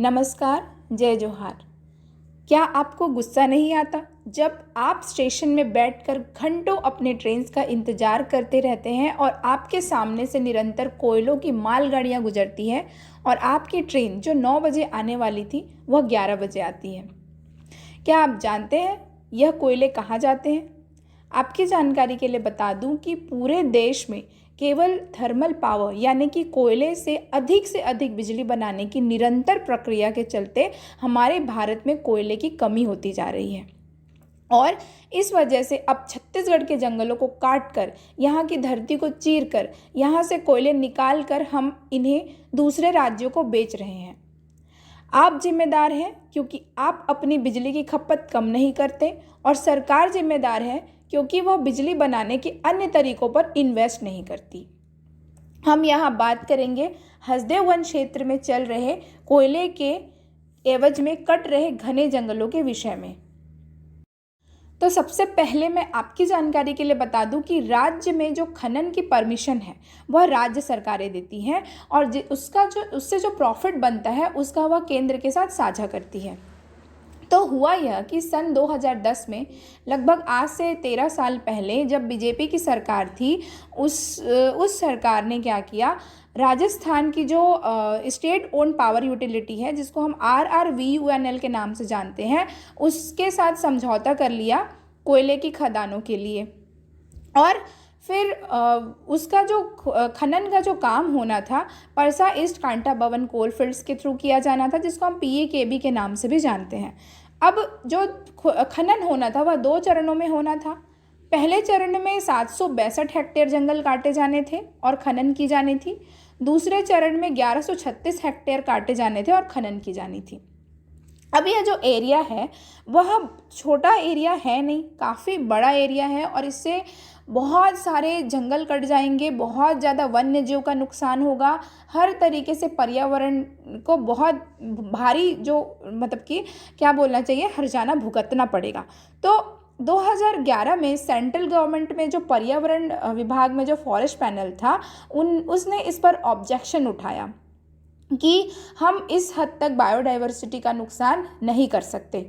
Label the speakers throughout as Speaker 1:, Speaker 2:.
Speaker 1: नमस्कार, जय जोहार। क्या आपको गुस्सा नहीं आता जब आप स्टेशन में बैठकर घंटों अपने ट्रेन का इंतज़ार करते रहते हैं और आपके सामने से निरंतर कोयलों की मालगाड़ियाँ गुजरती हैं और आपकी ट्रेन जो 9 बजे आने वाली थी वह 11 बजे आती है? क्या आप जानते हैं यह कोयले कहाँ जाते हैं? आपकी जानकारी के लिए बता दूं कि पूरे देश में केवल थर्मल पावर यानी कि कोयले से अधिक बिजली बनाने की निरंतर प्रक्रिया के चलते हमारे भारत में कोयले की कमी होती जा रही है। और इस वजह से अब छत्तीसगढ़ के जंगलों को काट कर, यहाँ की धरती को चीर कर, यहाँ से कोयले निकाल कर हम इन्हें दूसरे राज्यों को बेच रहे हैं। आप जिम्मेदार हैं क्योंकि आप अपनी बिजली की खपत कम नहीं करते, और सरकार जिम्मेदार है क्योंकि वह बिजली बनाने के अन्य तरीकों पर इन्वेस्ट नहीं करती। हम यहाँ बात करेंगे हसदेव वन क्षेत्र में चल रहे कोयले के एवज में कट रहे घने जंगलों के विषय में। तो सबसे पहले मैं आपकी जानकारी के लिए बता दूं कि राज्य में जो खनन की परमिशन है वह राज्य सरकारें देती हैं, और उससे जो प्रॉफिट बनता है उसका वह केंद्र के साथ साझा करती है। तो हुआ यह कि सन 2010 में, लगभग आज से 13 साल पहले, जब बीजेपी की सरकार थी, उस सरकार ने क्या किया, राजस्थान की जो स्टेट ओन पावर यूटिलिटी है, जिसको हम RRVUNL के नाम से जानते हैं, उसके साथ समझौता कर लिया कोयले की खदानों के लिए। और फिर उसका जो खनन का जो काम होना था परसा ईस्ट कांटा भवन कोल फील्ड्स के थ्रू किया जाना था, जिसको हम PAKB के नाम से भी जानते हैं। अब जो खनन होना था वह 2 चरणों में होना था। पहले चरण में 762 हेक्टेयर जंगल काटे जाने थे और खनन की जानी थी। दूसरे चरण में 1136 हेक्टेयर काटे जाने थे और खनन की जानी थी। अब यह जो एरिया है वह छोटा एरिया है नहीं, काफ़ी बड़ा एरिया है, और इससे बहुत सारे जंगल कट जाएंगे, बहुत ज़्यादा वन्य जीव का नुकसान होगा, हर तरीके से पर्यावरण को बहुत भारी कि क्या बोलना चाहिए, हर्जाना भुगतना पड़ेगा। तो 2011 में सेंट्रल गवर्नमेंट में जो पर्यावरण विभाग में जो फॉरेस्ट पैनल था उसने इस पर ऑब्जेक्शन उठाया कि हम इस हद तक बायोडाइवर्सिटी का नुकसान नहीं कर सकते।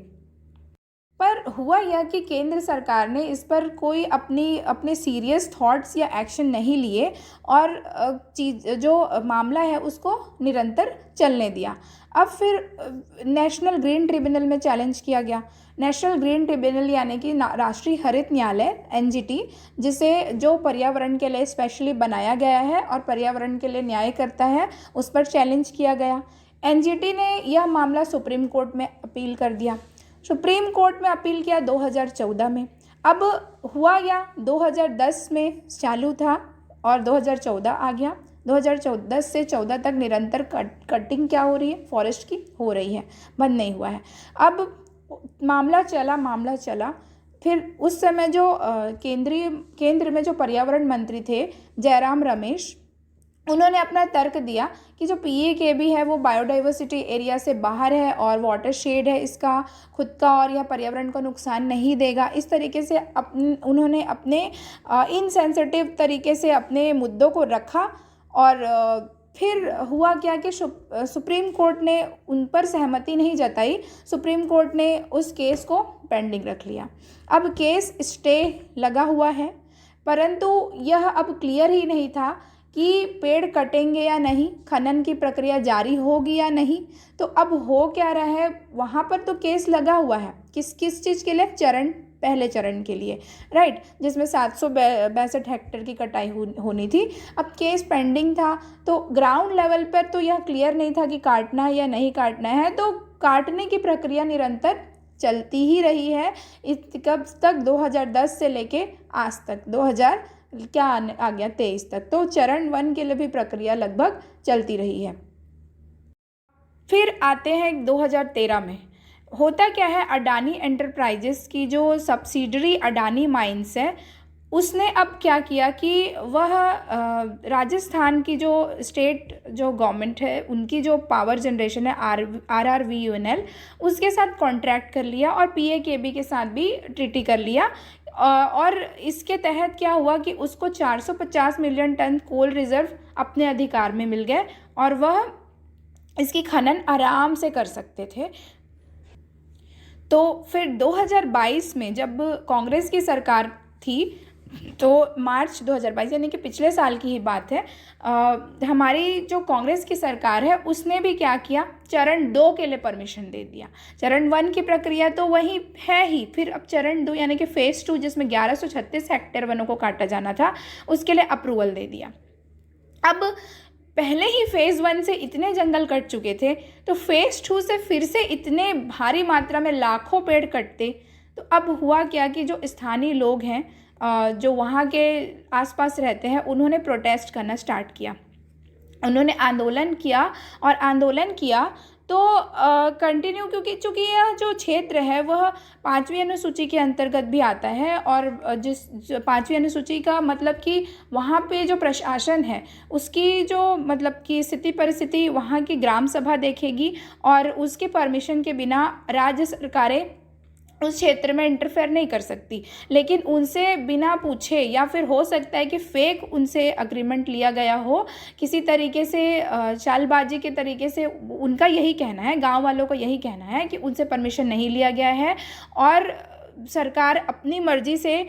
Speaker 1: पर हुआ यह कि केंद्र सरकार ने इस पर कोई अपने सीरियस थॉट्स या एक्शन नहीं लिए, और जो मामला है उसको निरंतर चलने दिया। अब फिर नेशनल ग्रीन ट्रिब्यूनल में चैलेंज किया गया। नेशनल ग्रीन ट्रिब्यूनल यानी कि राष्ट्रीय हरित न्यायालय NGT, जिसे जो पर्यावरण के लिए स्पेशली बनाया गया है और पर्यावरण के लिए न्याय करता है, उस पर चैलेंज किया गया। NGT ने यह मामला सुप्रीम कोर्ट में अपील कर दिया। सुप्रीम कोर्ट में अपील किया 2014 में। अब हुआ या 2010 में चालू था और 2014 आ गया। 2014 से 14 तक निरंतर कटिंग क्या हो रही है, फॉरेस्ट की हो रही है, बंद नहीं हुआ है। अब मामला चला। फिर उस समय जो केंद्र में जो पर्यावरण मंत्री थे जयराम रमेश, उन्होंने अपना तर्क दिया कि जो PAKB है वो बायोडाइवर्सिटी एरिया से बाहर है और वाटर शेड है इसका खुद का, और यह पर्यावरण को नुकसान नहीं देगा। इस तरीके से उन्होंने अपने इनसेंसिटिव तरीके से अपने मुद्दों को रखा, और फिर हुआ क्या कि सुप्रीम कोर्ट ने उन पर सहमति नहीं जताई। सुप्रीम कोर्ट ने उस केस को पेंडिंग रख लिया। अब केस स्टे लगा हुआ है, परंतु यह अब क्लियर ही नहीं था कि पेड़ कटेंगे या नहीं, खनन की प्रक्रिया जारी होगी या नहीं। तो अब हो क्या रहा है, वहाँ पर तो केस लगा हुआ है किस चीज़ के लिए, पहले चरण के लिए, राइट, जिसमें 762 हेक्टेयर की कटाई होनी थी। अब केस पेंडिंग था, तो ग्राउंड लेवल पर तो यह क्लियर नहीं था कि काटना है या नहीं काटना है। तो काटने की प्रक्रिया निरंतर चलती ही रही है। कब तक, 2010 से लेके आज तक 2000 क्या आ गया 23 तक। तो चरण 1 के लिए भी प्रक्रिया लगभग चलती रही है। फिर आते हैं 2013 में। होता क्या है, अडानी एंटरप्राइजेस की जो सब्सिडरी अडानी माइंस है, उसने अब क्या किया कि वह राजस्थान की जो स्टेट जो गवर्नमेंट है उनकी जो पावर जनरेशन है RRVUNL, उसके साथ कॉन्ट्रैक्ट कर लिया और PAKB के साथ भी ट्रीटी कर लिया। और इसके तहत क्या हुआ कि उसको 450 मिलियन टन कोल रिजर्व अपने अधिकार में मिल गए, और वह इसकी खनन आराम से कर सकते थे। तो फिर 2022 में जब कांग्रेस की सरकार थी, तो मार्च 2022 यानी कि पिछले साल की ही बात है, हमारी जो कांग्रेस की सरकार है उसने भी क्या किया, चरण 2 के लिए परमिशन दे दिया। चरण 1 की प्रक्रिया तो वही है ही, फिर अब चरण 2 यानी कि फेज़ 2 जिसमें 1136 हेक्टेयर वनों को काटा जाना था, उसके लिए अप्रूवल दे दिया। अब पहले ही फेज़ 1 से इतने जंगल कट चुके थे, तो फेज़ 2 से फिर से इतने भारी मात्रा में लाखों पेड़ कटते। तो अब हुआ क्या कि जो स्थानीय लोग हैं, जो वहाँ के आसपास रहते हैं, उन्होंने प्रोटेस्ट करना स्टार्ट किया। उन्होंने आंदोलन किया और आंदोलन किया तो कंटिन्यू, क्योंकि चूँकि यह जो क्षेत्र है वह 5वीं अनुसूची के अंतर्गत भी आता है, और जिस 5वीं अनुसूची का मतलब कि वहाँ पे जो प्रशासन है उसकी जो मतलब कि स्थिति परिस्थिति वहाँ की ग्राम सभा देखेगी, और उसके परमिशन के बिना राज्य सरकारें उस क्षेत्र में इंटरफेयर नहीं कर सकती। लेकिन उनसे बिना पूछे, या फिर हो सकता है कि फेक उनसे अग्रीमेंट लिया गया हो किसी तरीके से, चालबाजी के तरीके से, उनका यही कहना है, गांव वालों का यही कहना है कि उनसे परमिशन नहीं लिया गया है, और सरकार अपनी मर्जी से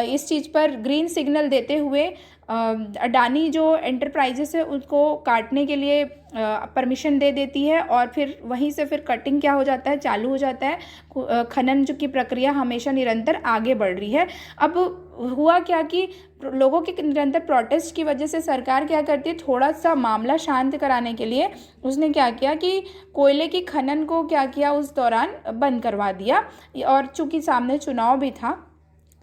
Speaker 1: इस चीज़ पर ग्रीन सिग्नल देते हुए अडानी जो एंटरप्राइजेस है उनको काटने के लिए परमिशन दे देती है, और फिर वहीं से फिर कटिंग क्या हो जाता है, चालू हो जाता है। खनन जो की प्रक्रिया हमेशा निरंतर आगे बढ़ रही है। अब हुआ क्या कि लोगों के निरंतर प्रोटेस्ट की वजह से सरकार क्या करती है, थोड़ा सा मामला शांत कराने के लिए उसने क्या किया कि कोयले की खनन को क्या किया, उस दौरान बंद करवा दिया। और चूंकि सामने चुनाव भी था,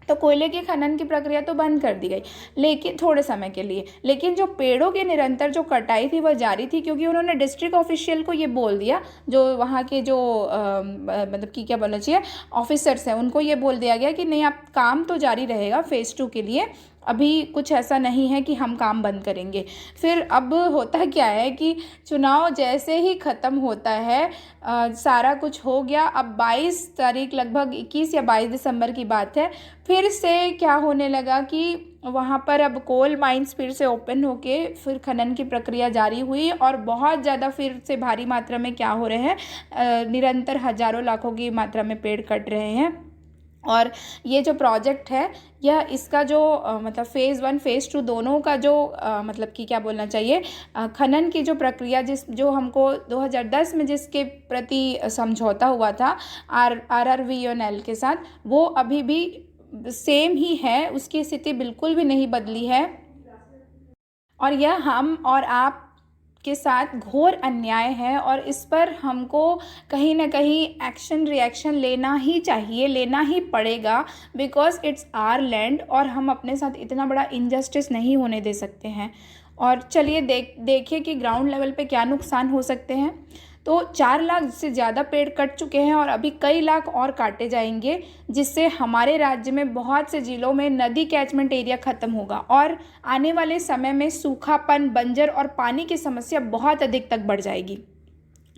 Speaker 1: तो कोयले के खनन की प्रक्रिया तो बंद कर दी गई, लेकिन थोड़े समय के लिए। लेकिन जो पेड़ों की निरंतर जो कटाई थी वह जारी थी, क्योंकि उन्होंने डिस्ट्रिक्ट ऑफिशियल को ये बोल दिया, जो वहाँ के जो मतलब कि क्या बोलना चाहिए, ऑफिसर्स हैं, उनको ये बोल दिया गया कि नहीं, आप काम तो जारी रहेगा फेज़ 2 के लिए, अभी कुछ ऐसा नहीं है कि हम काम बंद करेंगे। फिर अब होता क्या है कि चुनाव जैसे ही ख़त्म होता है, सारा कुछ हो गया। अब 22 तारीख, लगभग 21 या 22 दिसंबर की बात है, फिर से क्या होने लगा कि वहाँ पर अब कोल माइंस फिर से ओपन होके फिर खनन की प्रक्रिया जारी हुई, और बहुत ज़्यादा फिर से भारी मात्रा में क्या हो रहे हैं, निरंतर हज़ारों लाखों की मात्रा में पेड़ कट रहे हैं। और ये जो प्रोजेक्ट है, यह इसका जो मतलब फेज़ 1 फेज़ 2 दोनों का जो मतलब कि क्या बोलना चाहिए, खनन की जो प्रक्रिया जो हमको 2010 में जिसके प्रति समझौता हुआ था RRVNL के साथ, वो अभी भी सेम ही है, उसकी स्थिति बिल्कुल भी नहीं बदली है। और यह हम और आप के साथ घोर अन्याय है, और इस पर हमको कहीं ना कहीं एक्शन रिएक्शन लेना ही चाहिए, लेना ही पड़ेगा, बिकॉज इट्स आवर लैंड, और हम अपने साथ इतना बड़ा इनजस्टिस नहीं होने दे सकते हैं। और चलिए देखिए कि ग्राउंड लेवल पे क्या नुकसान हो सकते हैं। तो 4 लाख से ज़्यादा पेड़ कट चुके हैं, और अभी कई लाख और काटे जाएंगे, जिससे हमारे राज्य में बहुत से ज़िलों में नदी कैचमेंट एरिया ख़त्म होगा, और आने वाले समय में सूखापन, बंजर और पानी की समस्या बहुत अधिक तक बढ़ जाएगी।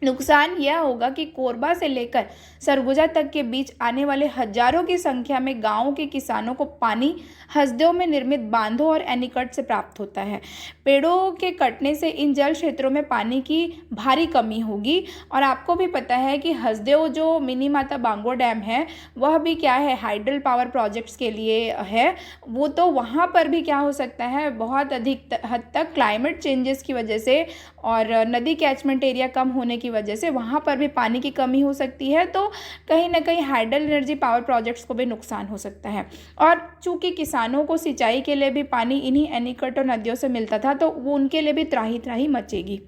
Speaker 1: नुकसान यह होगा कि कोरबा से लेकर सरगुजा तक के बीच आने वाले हजारों की संख्या में गांवों के किसानों को पानी हसदेव में निर्मित बांधों और एनीकट से प्राप्त होता है। पेड़ों के कटने से इन जल क्षेत्रों में पानी की भारी कमी होगी, और आपको भी पता है कि हसदेव जो मिनी माता बांगो डैम है, वह भी क्या है, हाइडल पावर प्रोजेक्ट्स के लिए है। वो तो वहाँ पर भी क्या हो सकता है, बहुत अधिक हद तक क्लाइमेट चेंजेस की वजह से और नदी कैचमेंट एरिया कम होने की वजह से वहाँ पर भी पानी की कमी हो सकती है। तो कहीं ना कहीं हाइडल एनर्जी पावर प्रोजेक्ट्स को भी नुकसान हो सकता है। और चूंकि किसानों को सिंचाई के लिए भी पानी इन्हीं एनीकट और नदियों से मिलता था, तो वो उनके लिए भी त्राही त्राही मचेगी।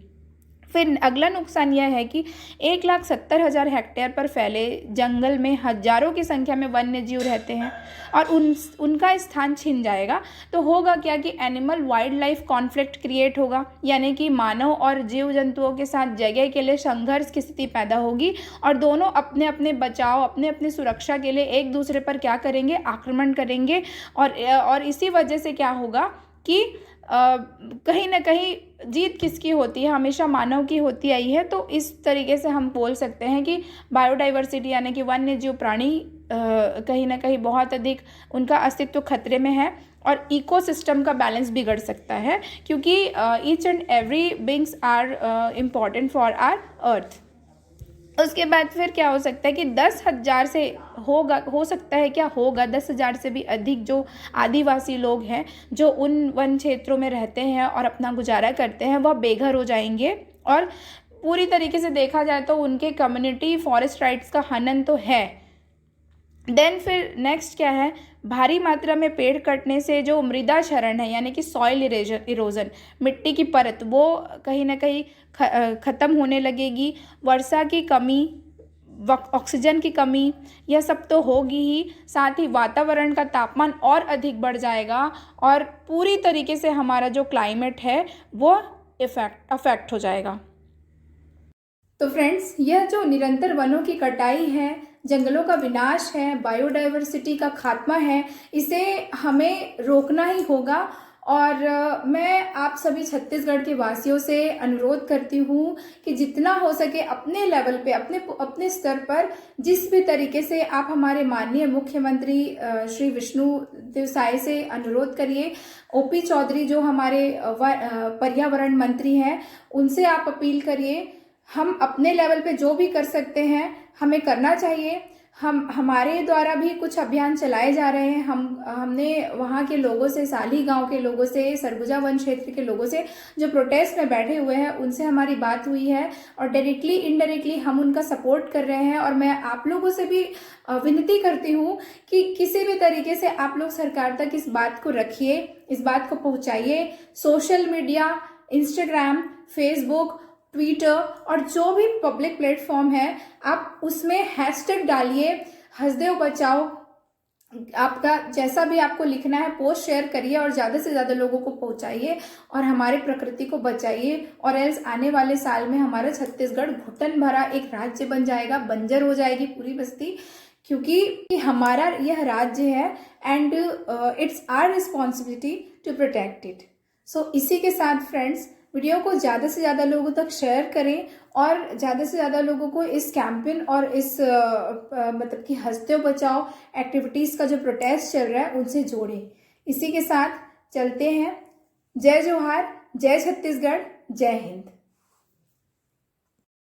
Speaker 1: फिर अगला नुकसान यह है कि 1,70,000 हेक्टेयर पर फैले जंगल में हजारों की संख्या में वन्य जीव रहते हैं, और उनका स्थान छिन जाएगा। तो होगा क्या कि animal wild life conflict create होगा, यानी कि मानव और जीव जंतुओं के साथ जगह के लिए संघर्ष की स्थिति पैदा होगी, और दोनों अपने अपने बचाव, अपने अपने सुरक्षा के लिए एक दूसरे पर क्या करेंगे, आक्रमण करेंगे। और इसी वजह से क्या होगा कि कहीं ना कहीं जीत किसकी होती है, हमेशा मानव की होती आई है। तो इस तरीके से हम बोल सकते हैं कि बायोडाइवर्सिटी यानी कि वन्य जीव प्राणी कहीं ना कहीं बहुत अधिक उनका अस्तित्व खतरे में है। और इकोसिस्टम का बैलेंस बिगड़ सकता है, क्योंकि each and every beings are important for our earth. उसके बाद फिर क्या हो सकता है कि 10,000 से हो सकता है, क्या होगा, 10,000 से भी अधिक जो आदिवासी लोग हैं जो उन वन क्षेत्रों में रहते हैं और अपना गुजारा करते हैं, वह बेघर हो जाएंगे। और पूरी तरीके से देखा जाए तो उनके कम्युनिटी फॉरेस्ट राइट्स का हनन तो है। देन फिर नेक्स्ट क्या है, भारी मात्रा में पेड़ कटने से जो मृदा क्षरण है, यानी कि सॉइल इरोजन, मिट्टी की परत, वो कहीं ना कहीं ख़त्म होने लगेगी। वर्षा की कमी, ऑक्सीजन की कमी, यह सब तो होगी ही। साथ ही वातावरण का तापमान और अधिक बढ़ जाएगा और पूरी तरीके से हमारा जो क्लाइमेट है वो अफेक्ट हो जाएगा। तो फ्रेंड्स, यह जो निरंतर वनों की कटाई है, जंगलों का विनाश है, बायोडाइवर्सिटी का खात्मा है, इसे हमें रोकना ही होगा। और मैं आप सभी छत्तीसगढ़ के वासियों से अनुरोध करती हूँ कि जितना हो सके अपने लेवल पे, अपने स्तर पर, जिस भी तरीके से आप हमारे माननीय मुख्यमंत्री श्री विष्णु देव साय से अनुरोध करिए, ओपी चौधरी जो हमारे पर्यावरण मंत्री हैं, उनसे आप अपील करिए। हम अपने लेवल पे जो भी कर सकते हैं हमें करना चाहिए। हमारे द्वारा भी कुछ अभियान चलाए जा रहे हैं। हमने वहाँ के लोगों से, साली गांव के लोगों से, सरगुजा वन क्षेत्र के लोगों से जो प्रोटेस्ट में बैठे हुए हैं, उनसे हमारी बात हुई है और डायरेक्टली इनडायरेक्टली हम उनका सपोर्ट कर रहे हैं। और मैं आप लोगों से भी विनती करती हूँ कि किसी भी तरीके से आप लोग सरकार तक इस बात को रखिए, इस बात को पहुँचाइए। Social media, Instagram, Facebook, Twitter और जो भी पब्लिक प्लेटफॉर्म है, आप उसमें हैशटैग डालिए, हंसदेव बचाओ। आपका जैसा भी आपको लिखना है पोस्ट शेयर करिए और ज़्यादा से ज़्यादा लोगों को पहुंचाइए और हमारे प्रकृति को बचाइए। और एल्स आने वाले साल में हमारा छत्तीसगढ़ घुटन भरा एक राज्य बन जाएगा, बंजर हो जाएगी पूरी बस्ती, क्योंकि हमारा यह राज्य है and it's our responsibility to protect it. So इसी के साथ फ्रेंड्स, वीडियो को ज़्यादा से ज़्यादा लोगों तक शेयर करें और ज़्यादा से ज़्यादा लोगों को इस कैंपेन और इस मतलब कि हंसते बचाओ एक्टिविटीज़ का जो प्रोटेस्ट चल रहा है उनसे जोड़ें। इसी के साथ चलते हैं। जय जोहार, जय छत्तीसगढ़, जय हिंद।